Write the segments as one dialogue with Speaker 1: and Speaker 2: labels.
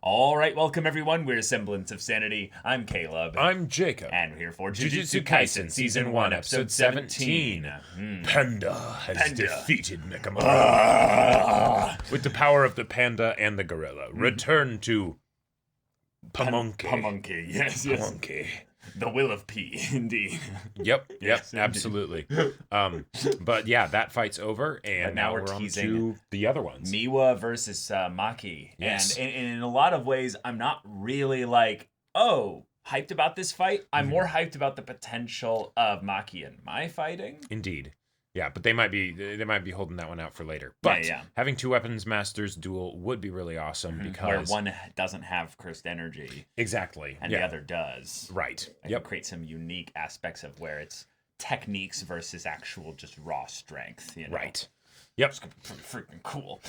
Speaker 1: All right, welcome everyone. We're Semblance of Sanity. I'm Caleb.
Speaker 2: I'm Jacob.
Speaker 1: And we're here for
Speaker 2: Jujutsu Kaisen, Season 1, Episode 17. Panda has defeated Nakamura. With the power of the panda and the gorilla. Return to Pamonke.
Speaker 1: Pamonke, yes.
Speaker 2: Pamonke.
Speaker 1: The will of P, indeed.
Speaker 2: Yep,
Speaker 1: Yes,
Speaker 2: absolutely. But yeah, that fight's over, and
Speaker 1: now
Speaker 2: now
Speaker 1: we're
Speaker 2: we're on
Speaker 1: teasing
Speaker 2: to the other ones.
Speaker 1: Miwa versus Maki.
Speaker 2: Yes.
Speaker 1: And in a lot of ways, I'm not really hyped about this fight. I'm more hyped about the potential of Maki and Mai fighting.
Speaker 2: Indeed. Yeah, but they might be holding that one out for later. But having two weapons masters duel would be really awesome because
Speaker 1: where one doesn't have cursed energy.
Speaker 2: Exactly.
Speaker 1: And the other does.
Speaker 2: Right.
Speaker 1: It create some unique aspects of where it's techniques versus actual just raw strength. You know?
Speaker 2: Right. Yep.
Speaker 1: It's gonna be pretty freaking cool.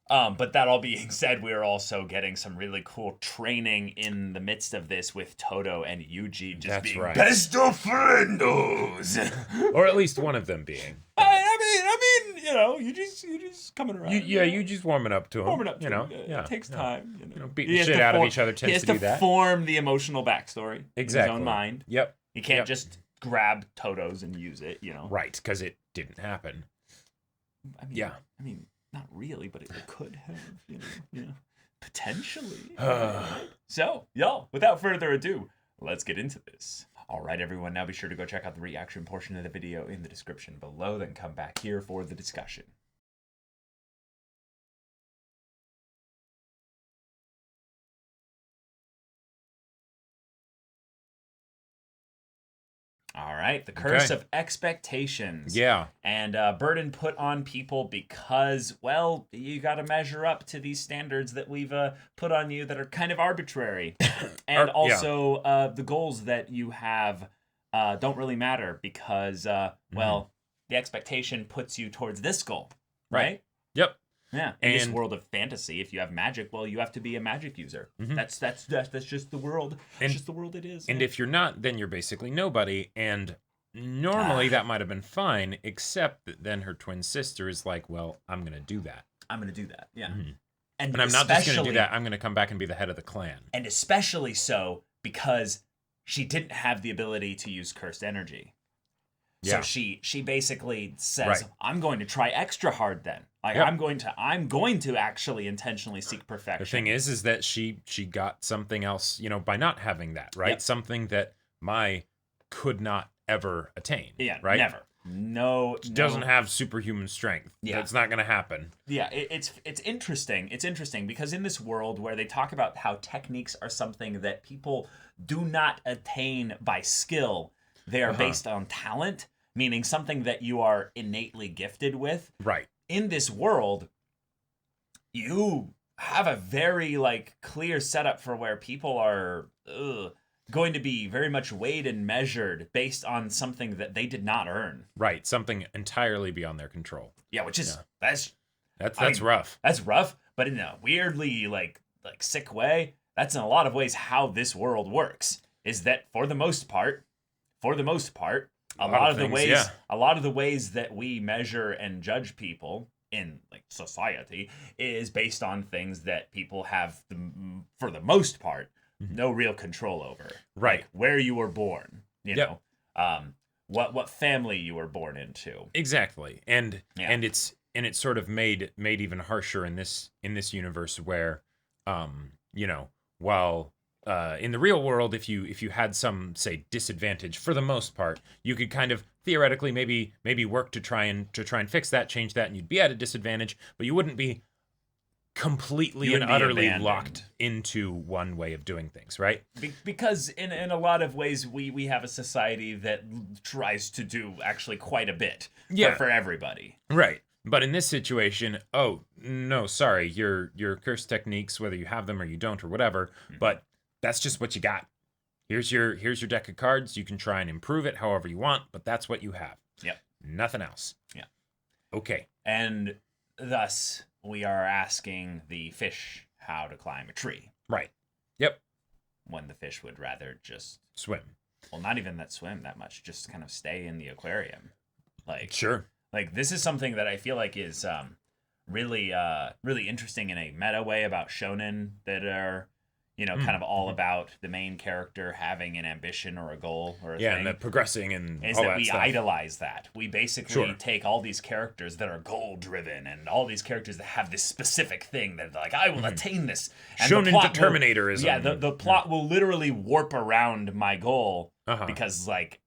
Speaker 1: But that all being said, we're also getting some really cool training in the midst of this with Todo and Yuji just being best of friendos.
Speaker 2: Or at least one of them being.
Speaker 1: I mean, Yuji's coming around.
Speaker 2: Yuji's warming up to him.
Speaker 1: It takes time.
Speaker 2: Beating the shit out of each other tends to do that.
Speaker 1: He has to form the emotional backstory in his own mind.
Speaker 2: Yep.
Speaker 1: He can't just grab Todo's and use it,
Speaker 2: Right, because it didn't happen.
Speaker 1: I mean, not really, but it could have, potentially. So, without further ado, let's get into this. All right, everyone, now be sure to go check out the reaction portion of the video in the description below, then come back here for the discussion. All right, the curse of expectations.
Speaker 2: Yeah.
Speaker 1: And burden put on people because, you got to measure up to these standards that we've put on you that are kind of arbitrary. And also, the goals that you have don't really matter because, the expectation puts you towards this goal, right?
Speaker 2: Yep.
Speaker 1: Yeah. In this world of fantasy, if you have magic, you have to be a magic user. That's just the world. It's just the world it is.
Speaker 2: And if you're not, then you're basically nobody. And normally that might have been fine, except that then her twin sister is like, well, I'm going to do that.
Speaker 1: I'm going to do that. Yeah.
Speaker 2: And I'm not just going to do that. I'm going to come back and be the head of the clan.
Speaker 1: And especially so because she didn't have the ability to use cursed energy. So she basically says, I'm going to try extra hard then. I'm going to actually intentionally seek perfection.
Speaker 2: The thing is that she got something else, by not having that, right? Yep. Something that Mai could not ever attain.
Speaker 1: Yeah,
Speaker 2: right?
Speaker 1: Never. No.
Speaker 2: She doesn't have superhuman strength. Yeah. That's not going to happen.
Speaker 1: Yeah, it's interesting. It's interesting because in this world where they talk about how techniques are something that people do not attain by skill, they are based on talent, meaning something that you are innately gifted with.
Speaker 2: Right.
Speaker 1: In this world, you have a very clear setup for where people are going to be very much weighed and measured based on something that they did not earn.
Speaker 2: Right. Something entirely beyond their control.
Speaker 1: Yeah, which is that's
Speaker 2: rough.
Speaker 1: That's rough, but in a weirdly sick way. That's in a lot of ways how this world works. Is that for the most part, a lot of the ways that we measure and judge people in society is based on things that people have for the most part no real control over.
Speaker 2: Right.
Speaker 1: Where you were born, know, what family you were born into.
Speaker 2: Exactly. And it's sort of made even harsher in this universe where while in the real world, if you had some, say, disadvantage, for the most part, you could kind of theoretically maybe work to try and fix that, change that, and you'd be at a disadvantage, but you wouldn't be completely and utterly locked into one way of doing things, right?
Speaker 1: Because in a lot of ways, we have a society that tries to do actually quite a bit for everybody.
Speaker 2: Right. But in this situation, oh, no, sorry, your curse techniques, whether you have them or you don't or whatever, but that's just what you got. Here's your deck of cards. You can try and improve it however you want, but that's what you have.
Speaker 1: Yep.
Speaker 2: Nothing else.
Speaker 1: Yeah.
Speaker 2: Okay.
Speaker 1: And thus, we are asking the fish how to climb a tree.
Speaker 2: Right. Yep.
Speaker 1: When the fish would rather just
Speaker 2: swim.
Speaker 1: Well, not even swim that much, just kind of stay in the aquarium.
Speaker 2: Sure.
Speaker 1: This is something that I feel like is really really interesting in a meta way about shonen that are, you know, kind of all about the main character having an ambition or a goal or a thing.
Speaker 2: And the progressing and
Speaker 1: is
Speaker 2: all
Speaker 1: that
Speaker 2: that
Speaker 1: we
Speaker 2: stuff.
Speaker 1: idolize that. We basically take all these characters that are goal driven and all these characters that have this specific thing that like, I will attain this. And
Speaker 2: Shonen determinatorism.
Speaker 1: Yeah, the plot will literally warp around my goal because like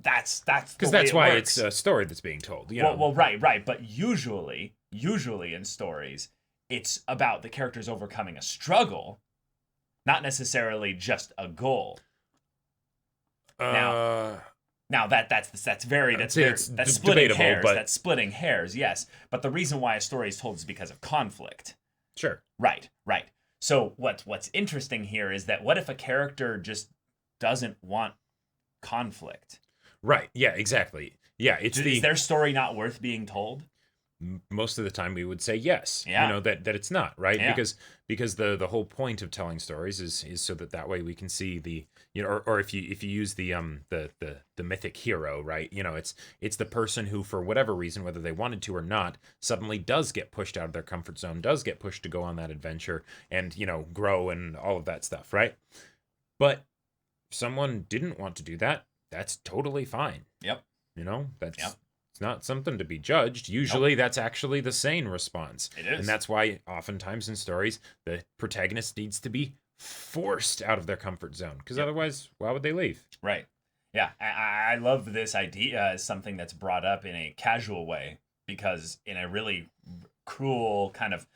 Speaker 1: that's
Speaker 2: because that's why it's a story that's being told. You know?
Speaker 1: Well, right. But usually in stories, it's about the characters overcoming a struggle, not necessarily just a goal. Now that's splitting
Speaker 2: debatable,
Speaker 1: hairs.
Speaker 2: but...
Speaker 1: That's splitting hairs, yes. But the reason why a story is told is because of conflict.
Speaker 2: Sure.
Speaker 1: Right. So what's interesting here is that what if a character just doesn't want conflict?
Speaker 2: Right. Yeah, exactly. Yeah,
Speaker 1: is their story not worth being told?
Speaker 2: Most of the time we would say yes.
Speaker 1: Yeah.
Speaker 2: You know, that it's not, right?
Speaker 1: Yeah.
Speaker 2: Because the whole point of telling stories is so that way we can see the, you know, or if you use the mythic hero, right? You know, it's the person who, for whatever reason, whether they wanted to or not, suddenly does get pushed out of their comfort zone, does get pushed to go on that adventure and, you know, grow and all of that stuff, right? But if someone didn't want to do that, that's totally fine.
Speaker 1: Yep.
Speaker 2: You know, that's it's not something to be judged. Usually that's actually the sane response.
Speaker 1: It is.
Speaker 2: And that's why oftentimes in stories, the protagonist needs to be forced out of their comfort zone. Because otherwise, why would they leave?
Speaker 1: Right. Yeah. I love this idea as something that's brought up in a casual way, because in a really cruel kind of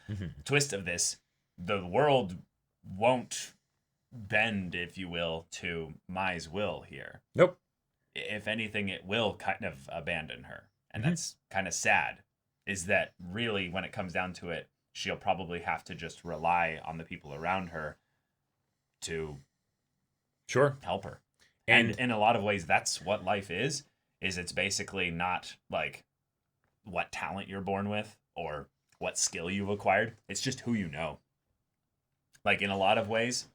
Speaker 1: twist of this, the world won't bend, if you will, to Mai's will here.
Speaker 2: Nope.
Speaker 1: If anything, it will kind of abandon her. And that's kind of sad, is that really, when it comes down to it, she'll probably have to just rely on the people around her to help her. And in a lot of ways, that's what life is it's basically not like what talent you're born with or what skill you've acquired. It's just who you know. Like, in a lot of ways,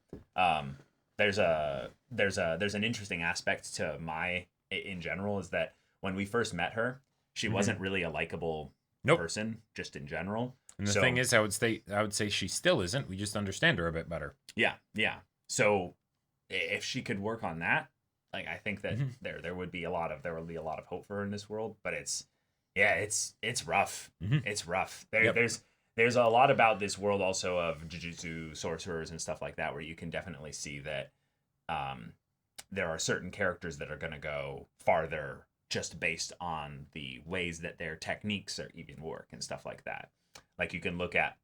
Speaker 1: there's an interesting aspect to Mai in general, is that when we first met her, she wasn't really a likable person, just in general.
Speaker 2: And the thing is, I would say she still isn't. We just understand her a bit better.
Speaker 1: Yeah. So if she could work on that, like, I think that there would be a lot of hope for her in this world. But it's rough. It's rough. There's a lot about this world also of Jujutsu sorcerers and stuff like that, where you can definitely see that there are certain characters that are going to go farther just based on the ways that their techniques are even work and stuff like that. Like, you can look at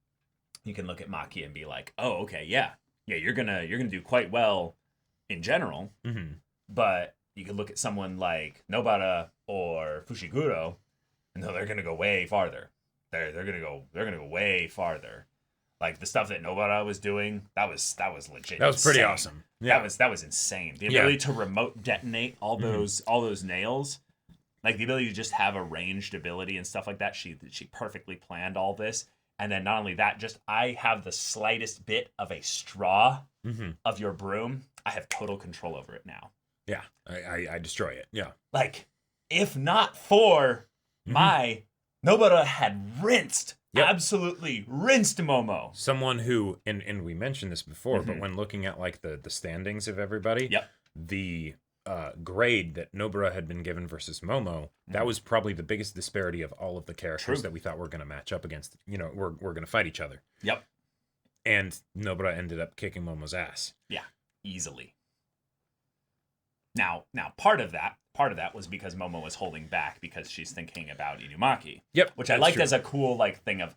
Speaker 1: Maki and be like, oh, okay, yeah, you're gonna do quite well in general, but you could look at someone like Nobara or Fushiguro, and they're gonna go way farther. They're gonna go way farther. Like, the stuff that Nobara was doing, that was legit.
Speaker 2: That was pretty awesome. Yeah.
Speaker 1: That was insane. The ability to remote detonate all those nails, like the ability to just have a ranged ability and stuff like that. She perfectly planned all this. And then not only that, just I have the slightest bit of a straw of your broom, I have total control over it now.
Speaker 2: Yeah, I destroy it. Yeah.
Speaker 1: Like, if not for Nobara had absolutely rinsed Momo.
Speaker 2: Someone who, and we mentioned this before, but when looking at like the standings of everybody, the grade that Nobara had been given versus Momo, that was probably the biggest disparity of all of the characters that we thought were going to match up against. You know, we're going to fight each other.
Speaker 1: Yep.
Speaker 2: And Nobara ended up kicking Momo's ass.
Speaker 1: Yeah, easily. Now part of that was because Momo was holding back because she's thinking about Inumaki.
Speaker 2: Yep.
Speaker 1: Which I liked as a cool thing of,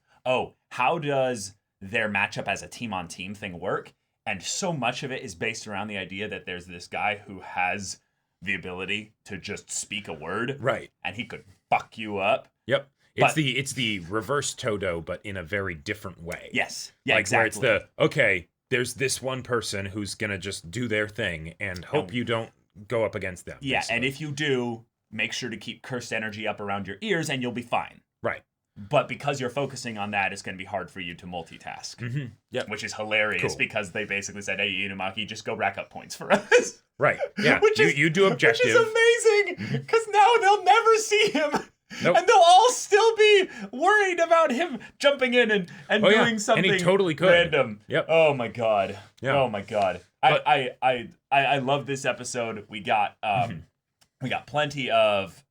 Speaker 1: how does their matchup as a team-on-team thing work? And so much of it is based around the idea that there's this guy who has the ability to just speak a word.
Speaker 2: Right.
Speaker 1: And he could fuck you up.
Speaker 2: Yep. It's the reverse Todo, but in a very different way.
Speaker 1: Yes. Yeah,
Speaker 2: like,
Speaker 1: exactly.
Speaker 2: Where it's there's this one person who's going to just do their thing and hope you don't go up against them.
Speaker 1: Yeah,
Speaker 2: basically.
Speaker 1: and if you do, make sure to keep cursed energy up around your ears and you'll be fine.
Speaker 2: Right.
Speaker 1: But because you're focusing on that, it's going to be hard for you to multitask.
Speaker 2: Yep.
Speaker 1: Which is hilarious because they basically said, hey, Inumaki, just go rack up points for us.
Speaker 2: Right. Yeah. You do objectives.
Speaker 1: Which is amazing because now they'll never see him
Speaker 2: Nope.
Speaker 1: And they'll all still be worried about him jumping in and doing something
Speaker 2: and he totally could.
Speaker 1: random.
Speaker 2: Yep.
Speaker 1: Oh my god.
Speaker 2: Yeah.
Speaker 1: Oh my god.
Speaker 2: But,
Speaker 1: I love this episode. We got plenty of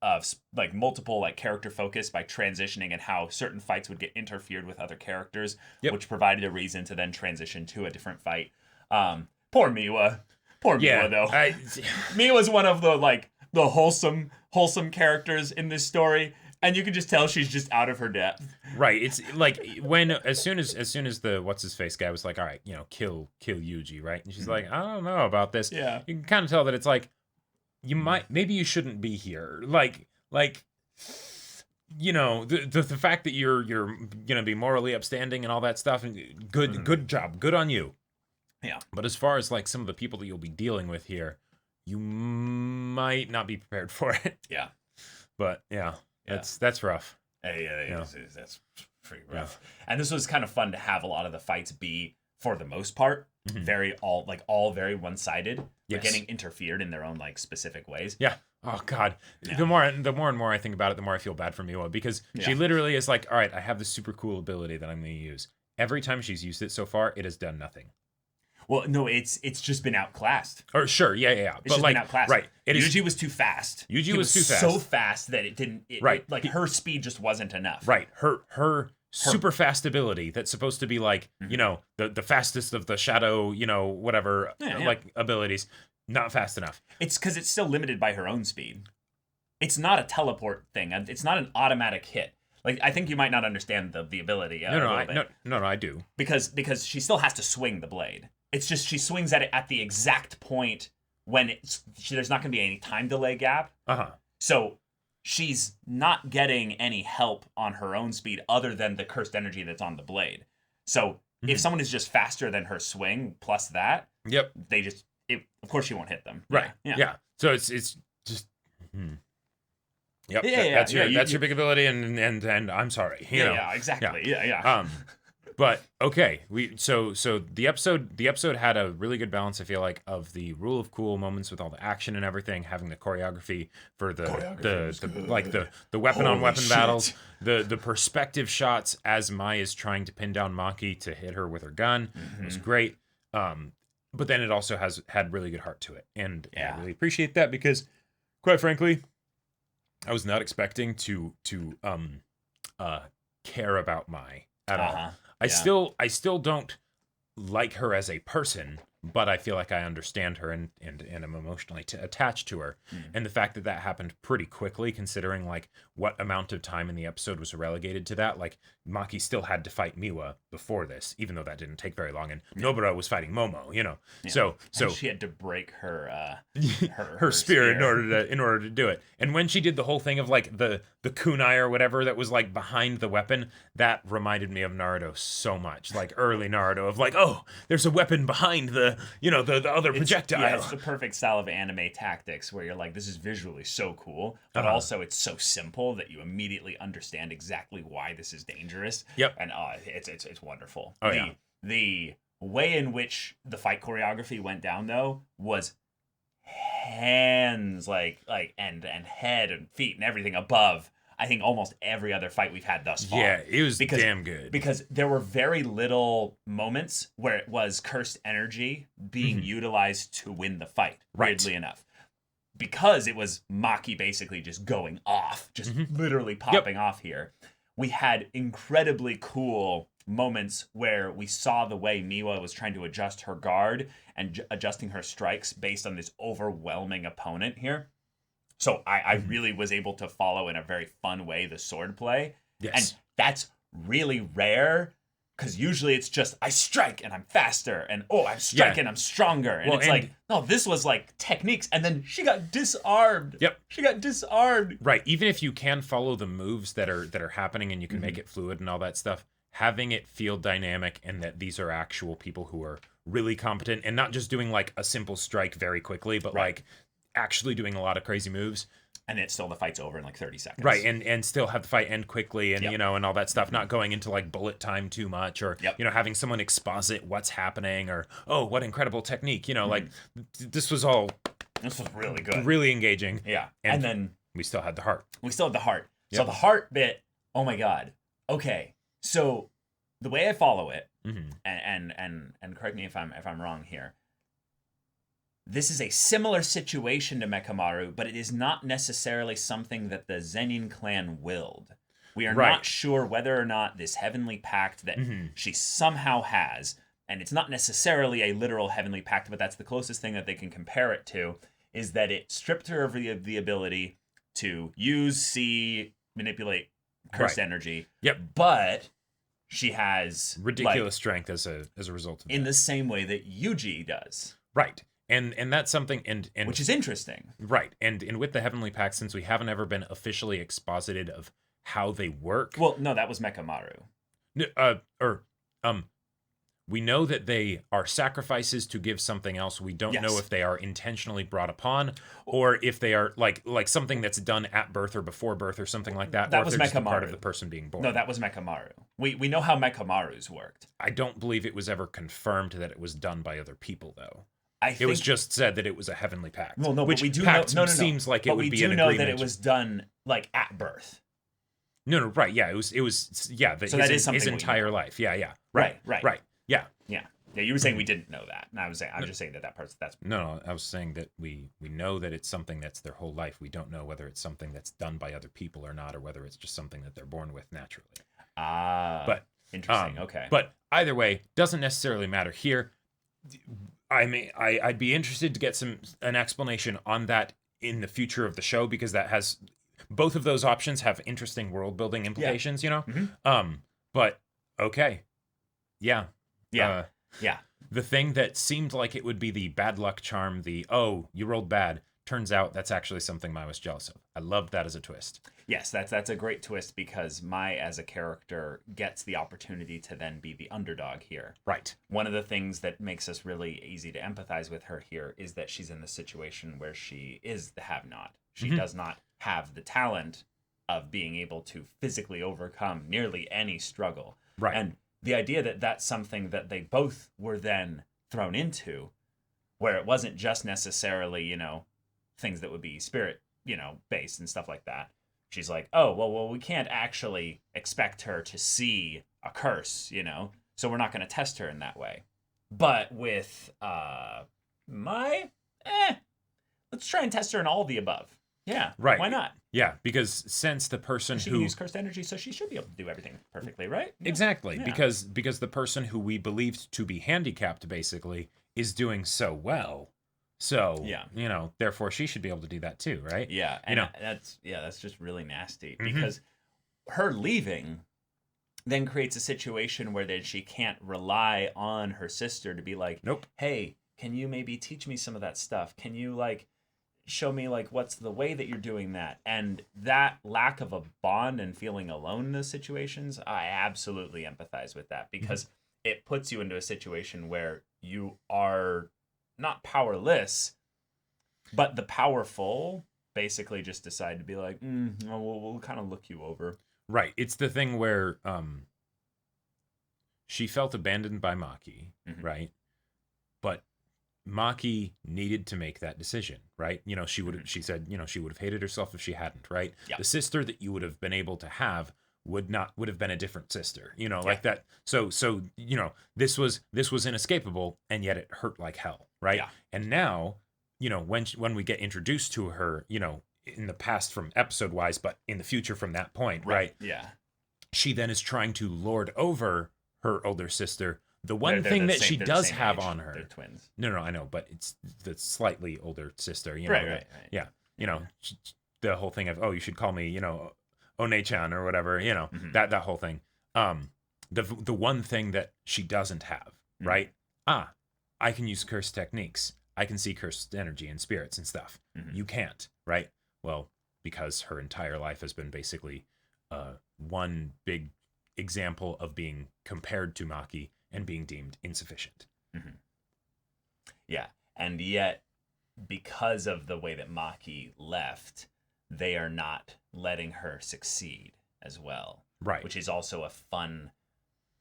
Speaker 1: like multiple like character focus by transitioning and how certain fights would get interfered with other characters, which provided a reason to then transition to a different fight. Poor Miwa. Miwa though. Miwa's one of the wholesome characters in this story, and you can just tell she's just out of her depth.
Speaker 2: Right. It's like when as soon as the what's his face guy was like, all right, kill Yuji, right? And she's like, I don't know about this.
Speaker 1: Yeah.
Speaker 2: You can kind of tell that it's like maybe you shouldn't be here. Like the fact that you're gonna be morally upstanding and all that stuff, and good job, good on you.
Speaker 1: Yeah.
Speaker 2: But as far as like some of the people that you'll be dealing with here, you might not be prepared for it.
Speaker 1: Yeah.
Speaker 2: But that's rough.
Speaker 1: That's pretty rough. Yeah. And this was kind of fun to have a lot of the fights be, for the most part, all very one-sided. Yes. Getting interfered in their own like specific ways.
Speaker 2: Yeah. Oh God. Yeah. The more and more I think about it, the more I feel bad for Miwa, because she literally is like, all right, I have this super cool ability that I'm going to use. Every time she's used it so far, it has done nothing.
Speaker 1: Well, no, it's just been outclassed.
Speaker 2: Or sure, yeah.
Speaker 1: It's just been outclassed.
Speaker 2: Right.
Speaker 1: Yuji was too fast.
Speaker 2: Yuji was too fast.
Speaker 1: So fast that it didn't. Her speed just wasn't enough.
Speaker 2: Right. Her super fast ability that's supposed to be like the fastest of the shadow whatever like abilities, not fast enough.
Speaker 1: It's because it's still limited by her own speed. It's not a teleport thing. It's not an automatic hit. Like, I think you might not understand the ability.
Speaker 2: No, I do.
Speaker 1: Because she still has to swing the blade. It's just she swings at it at the exact point when there's not going to be any time delay gap. So she's not getting any help on her own speed other than the cursed energy that's on the blade. So if someone is just faster than her swing plus that, of course she won't hit them.
Speaker 2: Right. Yeah. So it's just. Yep. That's your big ability, and I'm sorry.
Speaker 1: Yeah, exactly. Yeah.
Speaker 2: But okay, so the episode had a really good balance, I feel like, of the rule of cool moments with all the action and everything, having the choreography for the weapon on weapon battles, the perspective shots as Mai is trying to pin down Maki to hit her with her gun. It was great. But then it also had really good heart to it, and I really appreciate that, because quite frankly, I was not expecting to care about Mai at all. I still don't like her as a person, but I feel like I understand her and am emotionally attached to her. And the fact that happened pretty quickly, considering like what amount of time in the episode was relegated to that. Like, Maki still had to fight Miwa before this, even though that didn't take very long, and Nobara was fighting Momo, So
Speaker 1: and she had to break her
Speaker 2: her spear in order to do it. And when she did the whole thing of like the kunai or whatever that was like behind the weapon, that reminded me of Naruto so much, like early Naruto, of like, oh, there's a weapon behind the other projectile.
Speaker 1: Yeah, it's the perfect style of anime tactics where you're like, this is visually so cool, but also it's so simple that you immediately understand exactly why this is dangerous.
Speaker 2: Yep.
Speaker 1: And it's wonderful.
Speaker 2: Oh, yeah.
Speaker 1: The way in which the fight choreography went down, though, was hands and head and feet and everything above, I think, almost every other fight we've had thus far.
Speaker 2: Yeah, it was damn good.
Speaker 1: Because there were very little moments where it was cursed energy being utilized to win the fight, weirdly enough. Because it was Maki basically just going off, just literally popping off here. We had incredibly cool moments where we saw the way Miwa was trying to adjust her guard and adjusting her strikes based on this overwhelming opponent here. So I really was able to follow in a very fun way the sword play.
Speaker 2: Yes.
Speaker 1: And that's really rare, because usually it's just, I strike and I'm faster, and I strike and I'm stronger. And no, this was like techniques, and then she got disarmed.
Speaker 2: Yep.
Speaker 1: She got disarmed.
Speaker 2: Right. Even if you can follow the moves that are happening and you can make it fluid and all that stuff, having it feel dynamic and that these are actual people who are really competent and not just doing like a simple strike very quickly, but like actually doing a lot of crazy moves.
Speaker 1: And it's still, the fight's over in like 30 seconds.
Speaker 2: Right, and still have the fight end quickly, and and all that stuff, not going into like bullet time too much, or having someone exposit what's happening, or what incredible technique, like this was
Speaker 1: really good,
Speaker 2: really engaging.
Speaker 1: Yeah. And then
Speaker 2: we still had the heart.
Speaker 1: So the heart bit, oh my god. Okay. So the way I follow it, and correct me if I'm wrong here. This is a similar situation to Mekamaru, but it is not necessarily something that the Zenin clan willed. We are not sure whether or not this heavenly pact that she somehow has, and it's not necessarily a literal heavenly pact, but that's the closest thing that they can compare it to, is that it stripped her of the ability to use, see, manipulate cursed energy.
Speaker 2: Yep.
Speaker 1: But she has
Speaker 2: ridiculous strength as a result of
Speaker 1: in the same way that Yuji does.
Speaker 2: Right. And that's something and
Speaker 1: which is interesting.
Speaker 2: Right. And with the Heavenly Pact, since we haven't ever been officially exposited of how they work.
Speaker 1: Well, no, that was Mekamaru.
Speaker 2: We know that they are sacrifices to give something else. We don't know if they are intentionally brought upon, or if they are like something that's done at birth or before birth or something like that.
Speaker 1: That
Speaker 2: or
Speaker 1: was
Speaker 2: if they're just a
Speaker 1: Mekamaru.
Speaker 2: part of the person being born.
Speaker 1: No, that was Mekamaru. We know how Mekamaru's worked.
Speaker 2: I don't believe it was ever confirmed that it was done by other people, though.
Speaker 1: It
Speaker 2: was just said that it was a heavenly pact.
Speaker 1: Well, no,
Speaker 2: which
Speaker 1: but we do
Speaker 2: pact
Speaker 1: know. No.
Speaker 2: seems like it
Speaker 1: but
Speaker 2: would be
Speaker 1: we
Speaker 2: an
Speaker 1: do know
Speaker 2: agreement.
Speaker 1: that it was done like at birth.
Speaker 2: No, right, yeah, it was, yeah.
Speaker 1: So that is something
Speaker 2: his entire life, yeah,
Speaker 1: right,
Speaker 2: yeah.
Speaker 1: Yeah, you were saying we didn't know that, and I was just saying that part's that's.
Speaker 2: No, I was saying that we know that it's something that's their whole life. We don't know whether it's something that's done by other people or not, or whether it's just something that they're born with naturally.
Speaker 1: But interesting. Okay.
Speaker 2: But either way, doesn't necessarily matter here. I'd be interested to get an explanation on that in the future of the show, because that has both of those options have interesting world building implications, you know. But okay, yeah. The thing that seemed like it would be the bad luck charm, you rolled bad, turns out that's actually something Mai was jealous of. I loved that as a twist.
Speaker 1: Yes, that's a great twist, because Mai as a character gets the opportunity to then be the underdog here.
Speaker 2: Right.
Speaker 1: One of the things that makes us really easy to empathize with her here is that she's in the situation where she is the have-not. She does not have the talent of being able to physically overcome nearly any struggle.
Speaker 2: Right.
Speaker 1: And the idea that that's something that they both were then thrown into, where it wasn't just necessarily, things that would be spirit, based and stuff like that. She's like, oh, well, we can't actually expect her to see a curse, so we're not going to test her in that way. But with Mai, let's try and test her in all the above. Yeah,
Speaker 2: right.
Speaker 1: Why not?
Speaker 2: Yeah, because since the person
Speaker 1: she can use cursed energy, so she should be able to do everything perfectly, right? Yeah.
Speaker 2: Exactly,
Speaker 1: yeah.
Speaker 2: because the person who we believed to be handicapped basically is doing so well. So, therefore she should be able to do that too, right?
Speaker 1: Yeah, and that's just really nasty, because her leaving then creates a situation where then she can't rely on her sister to be like,
Speaker 2: nope.
Speaker 1: Hey, can you maybe teach me some of that stuff? Can you show me what's the way that you're doing that? And that lack of a bond and feeling alone in those situations, I absolutely empathize with that, because it puts you into a situation where you are not powerless, but the powerful basically just decide to be like, we'll kind of look you over.
Speaker 2: Right. It's the thing where she felt abandoned by Maki, right? But Maki needed to make that decision, right? She said, she would have hated herself if she hadn't, right?
Speaker 1: Yep.
Speaker 2: The sister that you would have been able to have would have been a different sister, like that. So, this was inescapable, and yet it hurt like hell, right?
Speaker 1: Yeah.
Speaker 2: And now, when we get introduced to her, in the past from episode wise, but in the future from that point, right?
Speaker 1: Yeah.
Speaker 2: She then is trying to lord over her older sister. The one thing that she does have on her,
Speaker 1: they're twins.
Speaker 2: No, I know, but it's the slightly older sister,
Speaker 1: right.
Speaker 2: Yeah. The whole thing of, you should call me, One-chan or whatever, that whole thing. The one thing that she doesn't have, right? I can use cursed techniques. I can see cursed energy and spirits and stuff. You can't, right? Well, because her entire life has been basically one big example of being compared to Maki and being deemed insufficient.
Speaker 1: Yeah, and yet, because of the way that Maki left, they are not letting her succeed as well.
Speaker 2: Right.
Speaker 1: Which is also a fun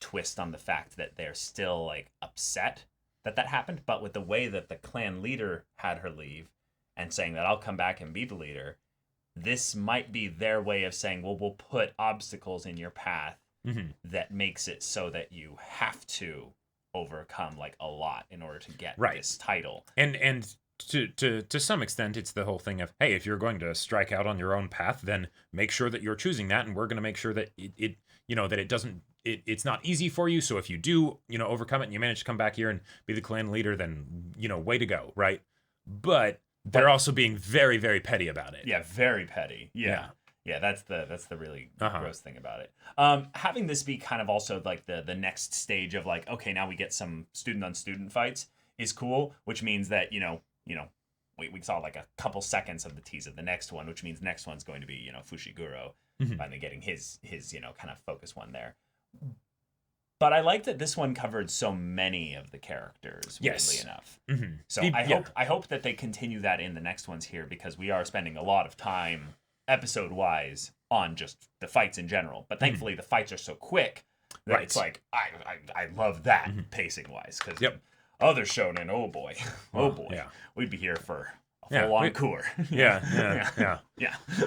Speaker 1: twist on the fact that they're still upset that happened, but with the way that the clan leader had her leave and saying that I'll come back and be the leader, this might be their way of saying, well, we'll put obstacles in your path that makes it so that you have to overcome like a lot in order to get this title.
Speaker 2: And to some extent, it's the whole thing of, hey, if you're going to strike out on your own path, then make sure that you're choosing that, and we're going to make sure that it that it doesn't, it's not easy for you. So if you do, overcome it and you manage to come back here and be the clan leader, then, way to go, right? But they're also being very, very petty about it.
Speaker 1: Yeah, very petty. Yeah, that's the really gross thing about it. Having this be kind of also like the next stage of like, okay, now we get some student on student fights is cool, which means that we saw like a couple seconds of the tease of the next one, which means next one's going to be Fushiguro finally getting his kind of focus one there. But I like that this one covered so many of the characters, weirdly enough. So I hope that they continue that in the next ones here, because we are spending a lot of time episode wise on just the fights in general. But thankfully the fights are so quick that it's like I love that pacing wise, because other shonen, oh boy, we'd be here for a full-on cour.
Speaker 2: Yeah.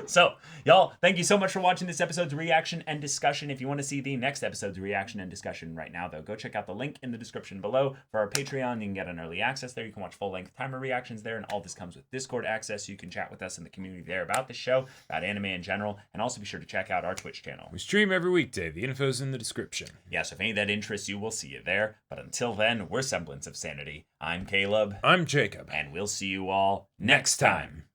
Speaker 1: So, y'all, thank you so much for watching this episode's reaction and discussion. If you want to see the next episode's reaction and discussion right now, though, go check out the link in the description below for our Patreon. You can get an early access there. You can watch full-length timer reactions there, and all this comes with Discord access, so you can chat with us in the community there about the show, about anime in general, and also be sure to check out our Twitch channel.
Speaker 2: We stream every weekday. The info's in the description.
Speaker 1: Yeah, so if any of that interests you, we'll see you there. But until then, we're Semblance of Sanity. I'm Caleb.
Speaker 2: I'm Jacob.
Speaker 1: And we'll see you all next time.